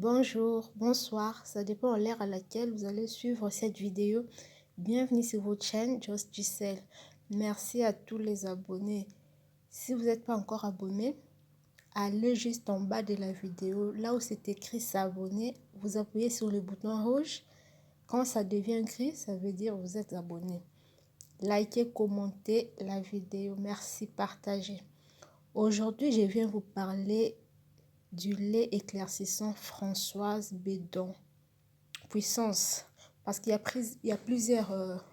Bonjour, bonsoir, ça dépend de l'heure à laquelle vous allez suivre cette vidéo. Bienvenue sur votre chaîne Just Giselle. Merci à tous les abonnés. Si vous n'êtes pas encore abonné, allez juste en bas de la vidéo, là où c'est écrit s'abonner, vous appuyez sur le bouton rouge. Quand ça devient gris, ça veut dire que vous êtes abonné. Likez, commentez la vidéo. Merci, partagez. Aujourd'hui, je viens vous parler du lait éclaircissant Françoise Bédon Puissance, parce qu'il y a plusieurs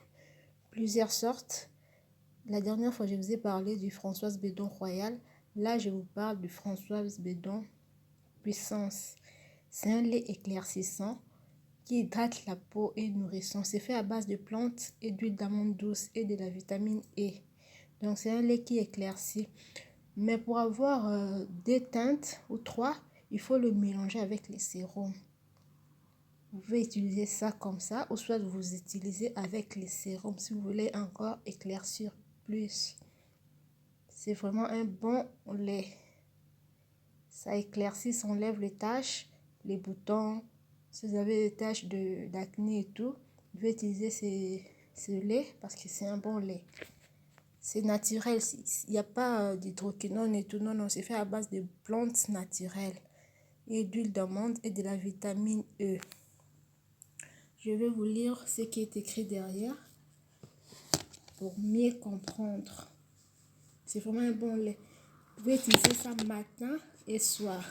sortes. La dernière fois je vous ai parlé du Françoise Bédon Royal. Là je vous parle du Françoise Bédon Puissance. C'est un lait éclaircissant qui hydrate la peau et nourrissant. C'est fait à base de plantes et d'huile d'amande douce et de la vitamine E. Donc c'est un lait qui éclaircit. Mais pour avoir deux teintes ou trois, il faut le mélanger avec les sérums. Vous pouvez utiliser ça comme ça, ou soit vous utilisez avec les sérums si vous voulez encore éclaircir plus. C'est vraiment un bon lait. Ça éclaircit, ça enlève les taches, les boutons. Si vous avez des taches d'acné et tout, vous pouvez utiliser ce lait parce que c'est un bon lait. C'est naturel, il n'y a pas d'hydroquinone et tout, non, non, c'est fait à base de plantes naturelles et d'huile d'amande et de la vitamine E. Je vais vous lire ce qui est écrit derrière pour mieux comprendre. C'est vraiment un bon lait. Vous pouvez utiliser ça matin et soir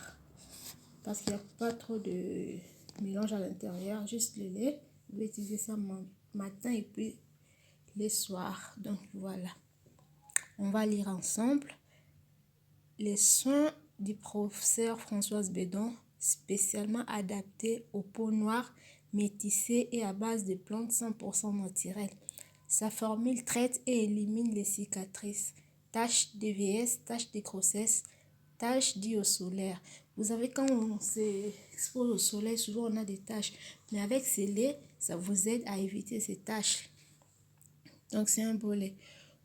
parce qu'il n'y a pas trop de mélange à l'intérieur, juste le lait. Vous pouvez utiliser ça matin et puis le soir. Donc voilà. On va lire ensemble. Les soins du professeur Françoise Bédon, spécialement adaptés aux peaux noires, métissées et à base de plantes 100% naturelles. Sa formule traite et élimine les cicatrices, taches de vieillesse, taches de grossesse, taches dues au solaire. Vous savez, quand on s'expose au soleil, souvent on a des taches. Mais avec ces laits, ça vous aide à éviter ces taches. Donc c'est un beau lait.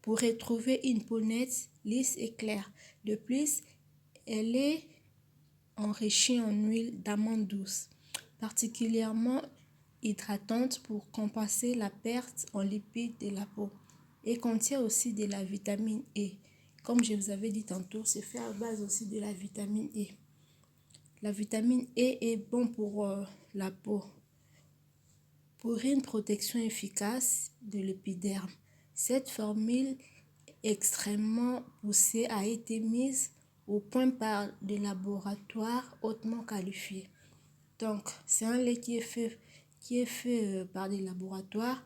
Pour retrouver une peau nette, lisse et claire. De plus, elle est enrichie en huile d'amande douce, particulièrement hydratante pour compenser la perte en lipides de la peau. Et contient aussi de la vitamine E. Comme je vous avais dit tantôt, c'est fait à base aussi de la vitamine E. La vitamine E est bon pour la peau. Pour une protection efficace de l'épiderme, cette formule extrêmement poussée a été mise au point par des laboratoires hautement qualifiés. Donc, c'est un lait qui est fait par des laboratoires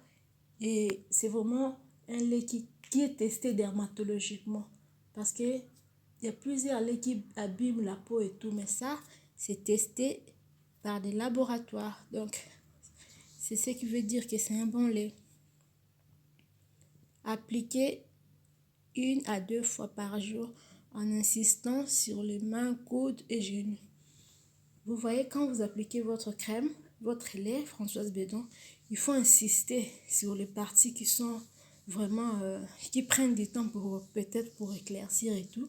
et c'est vraiment un lait qui est testé dermatologiquement parce que il y a plusieurs laits qui abîment la peau et tout, mais ça, c'est testé par des laboratoires. Donc, c'est ce qui veut dire que c'est un bon lait. Appliquez 1 à 2 fois par jour en insistant sur les mains, coudes et genoux. Vous voyez, quand vous appliquez votre crème, votre lait, Françoise Bédon, il faut insister sur les parties qui sont vraiment, qui prennent du temps pour peut-être pour éclaircir et tout.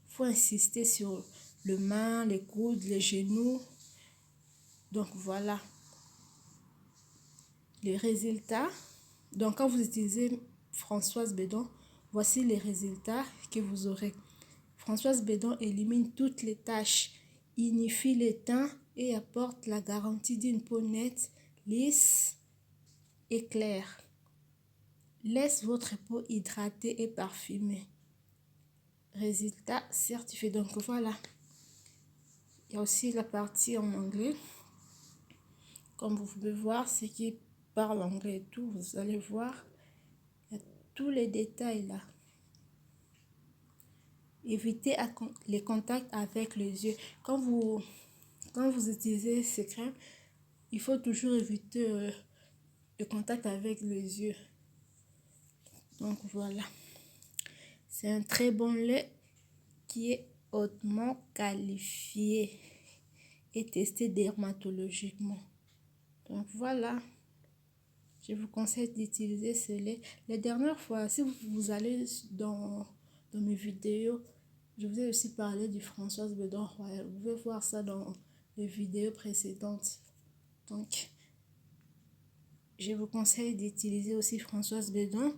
Il faut insister sur les mains, les coudes, les genoux. Donc voilà. Les résultats. Donc quand vous utilisez Françoise Bédon, voici les résultats que vous aurez. Françoise Bédon élimine toutes les taches, unifie les teints et apporte la garantie d'une peau nette, lisse et claire. Laisse votre peau hydratée et parfumée. Résultat certifié. Donc voilà. Il y a aussi la partie en anglais. Comme vous pouvez voir, ceux qui parlent anglais et tout, vous allez voir. Il y a tous les détails là. Évitez les contacts avec les yeux. Quand vous utilisez ces crèmes, il faut toujours éviter le contact avec les yeux. Donc voilà. C'est un très bon lait qui est hautement qualifié et testé dermatologiquement. Donc voilà. Je vous conseille d'utiliser ce lait. La dernière fois, si vous allez dans mes vidéos, je vous ai aussi parlé du Françoise Bédon Royal. Vous pouvez voir ça dans les vidéos précédentes. Donc, je vous conseille d'utiliser aussi Françoise Bedon.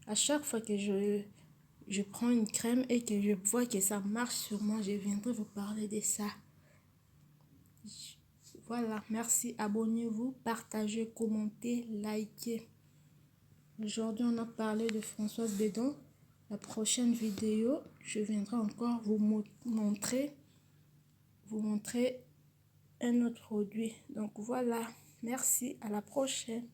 À chaque fois que je prends une crème et que je vois que ça marche sur moi, je viendrai vous parler de ça. Voilà, merci. Abonnez-vous, partagez, commentez, likez. Aujourd'hui, on a parlé de Françoise Bedon. La prochaine vidéo, je viendrai encore vous montrer un autre produit. Donc voilà, merci, à la prochaine.